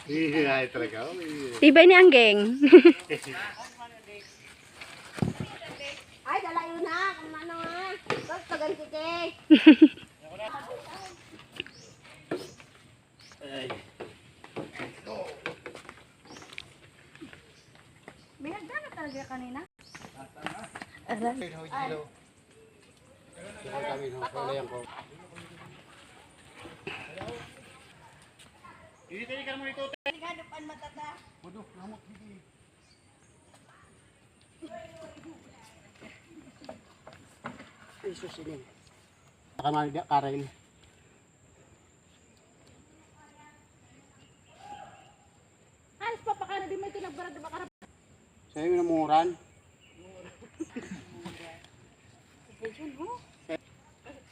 Ay, talaga. Tibay ni Anggeng. Ay, dalayo na. Kung ano nga. Tapos paganti ke. May nagdala talaga kanina. Hello. Kami no, kailan ko. Hindi tayo ka mo ito. Hindi ka dupan matata. Budok, lamot hindi. Jesus ini. Kamay dia karain. Halos papakana di mo ito nagbarad na makarap. Saya minum muran. Attention mo.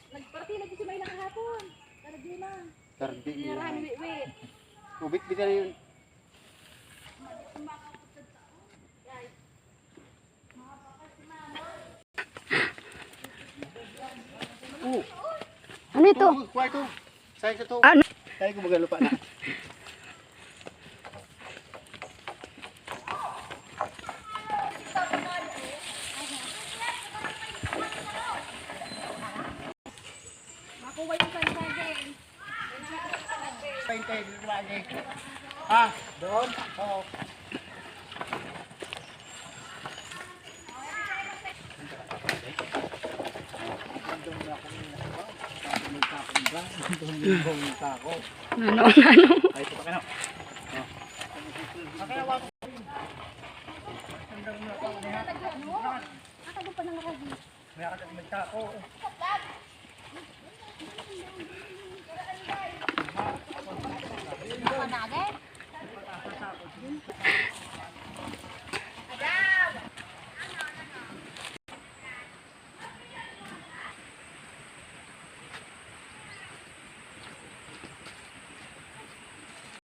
Nagparti lagi si May nakahapon. Tardi lang. Tardi. Narahan wait. Ubit bisa yun. Ano ito? Kuha ito. Saya ito. Ano? Tayo ko magalupa na. Makuha yung sansagen. Paintay dito lagi. Ha? Doon? Oo. Ano? Ay, ito pa ka na. Nakago pa ng nakagi. May ako.